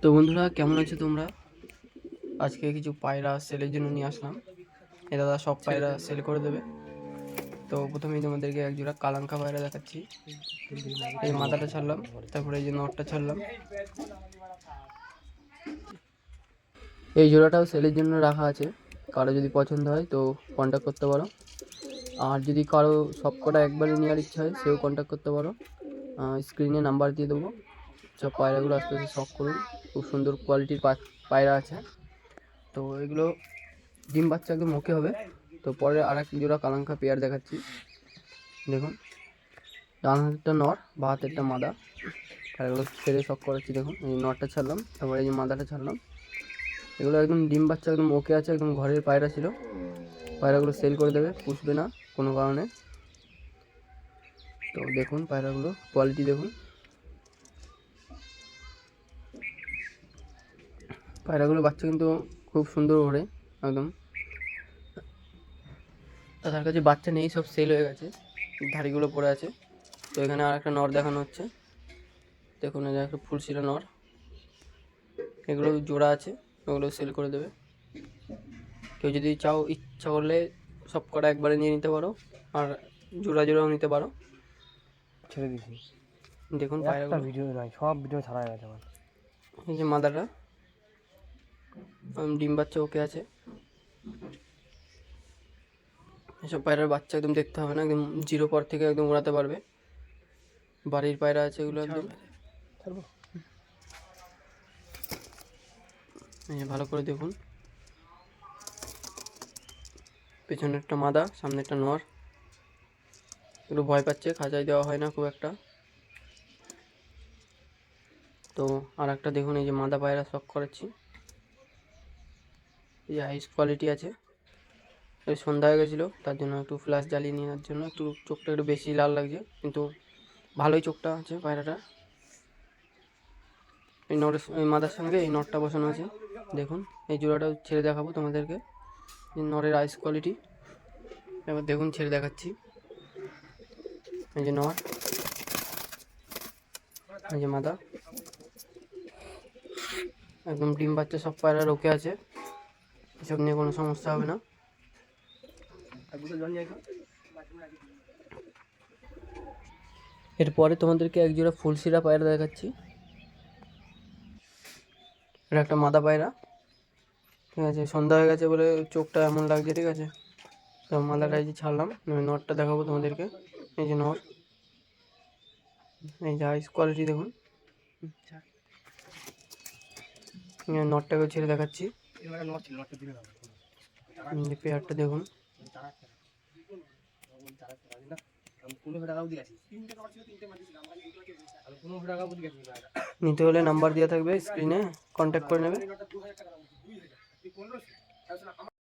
তো বন্ধুরা, কেমন আছো তোমরা? আজকে কিছু পায়রা সেলের জন্য নিয়ে আসলাম। এ দাদা সব পায়রা সেল করে দেবে। তো প্রথমেই তোমাদেরকে এক জোড়া কালাঙ্কা পায়রা দেখাচ্ছি। এই মাথাটা ছাড়লাম, তারপরে এই যে নটটা ছাড়লাম। এই জোড়াটাও সেলের জন্য রাখা আছে, কারো যদি পছন্দ হয় তো কন্ট্যাক্ট করতে পারো। আর যদি কারো সব কটা একবারে নেওয়ার ইচ্ছা হয় সেও কন্ট্যাক্ট করতে পারো। স্ক্রিনে নাম্বার দিয়ে দেবো। সব পায়রাগুলো আস্তে আস্তে শখ করুন। খুব সুন্দর কোয়ালিটির পায়রা আছে। তো এগুলো ডিম বাচ্চা একদম ওকে হবে। তো পরে আর এক জোড়া কালাঙ্কা পেয়ার দেখাচ্ছি। দেখুন, ডান হাতেরটা নর, বা হাতেরটা মাদা। আর এগুলো ছেড়ে শখ করাচ্ছি। দেখুন, এই নরটা ছাড়লাম, তারপরে এই যে মাদাটা ছাড়লাম। এগুলো একদম ডিম বাচ্চা একদম ওকে আছে, একদম ঘরের পায়রা ছিল। পায়রাগুলো সেল করে দেবে, পুষবে না কোনো কারণে। তো দেখুন পায়রাগুলো কোয়ালিটি দেখুন। পায়রাগুলো বাচ্চা কিন্তু খুব সুন্দর ওড়ে একদম। তার কাছে বাচ্চা নেই, সব সেল হয়ে গেছে, ধাড়িগুলো পড়ে আছে। তো এখানে আর একটা নর দেখানো হচ্ছে। দেখুন, এই যে একটা ফুলশিরা নর। এগুলো জোড়া আছে, ওগুলো সেল করে দেবে। কেউ যদি ইচ্ছা করলে সব কটা একবারে নিয়ে নিতে পারো, আর জোড়া জোড়াও নিতে পারো। ছেড়ে দিছি। দেখুন একটা পায়রাগুলো। ভিডিও নয়, সব ভিডিও ছাড়া হয়ে গেছে আমার। এই যে মাদাটা ডিম বাচ্চা ওকে আছে। এসব পায়রার বাচ্চা একদম দেখতে হবে না, একদম জিরো পর থেকে একদম উড়াতে পারবে। বাড়ির পায়রা আছে এগুলো একদম। ছাড়বো। এই যে ভালো করে দেখুন, পেছনে একটা মাদা, সামনে একটা নর। একটু ভয় পাচ্ছে, খাঁচায় দেওয়া হয় না খুব একটা। তো আর একটা দেখুন, এই যে মাদা পায়রা শখ করাচ্ছি। এই যে হাইস কোয়ালিটি আছে। এই সন্ধ্যা হয়ে গেছিলো, তার জন্য একটু ফ্ল্যাশ জ্বালিয়ে নেওয়ার জন্য একটু চোখটা একটু বেশি লাল লাগছে, কিন্তু ভালোই চোখটা আছে পায়রাটা। এই মাদার সঙ্গে এই নটটা বসানো আছে। দেখুন, এই জোড়াটাও ছেড়ে দেখাবো তোমাদেরকে। এই নরের আইস কোয়ালিটি এবার দেখুন, ছেড়ে দেখাচ্ছি। এই যে নর, এই যে মাদা, একদম ডিম বাচ্চা সব পায়রা রোকে আছে। এসব নিয়ে কোনো সমস্যা হবে না। এরপরে তোমাদেরকে এক জোড়া ফুলশিরা পায়রা দেখাচ্ছি। এটা একটা মাদা পায়রা, ঠিক আছে। সন্ধ্যা হয়ে গেছে বলে চোখটা এমন লাগছে, ঠিক আছে। তো মাদাটা এই যে ছাড়লাম, নটটা দেখাবো তোমাদেরকে। এই যে নট, এই যে আইস কোয়ালিটি দেখুন। নটটাকেও ছেড়ে দেখাচ্ছি। পেয়ারটা দেখুন। নিতে হলে নাম্বার দেওয়া থাকবে স্ক্রিনে, কন্ট্যাক্ট করে নেবে।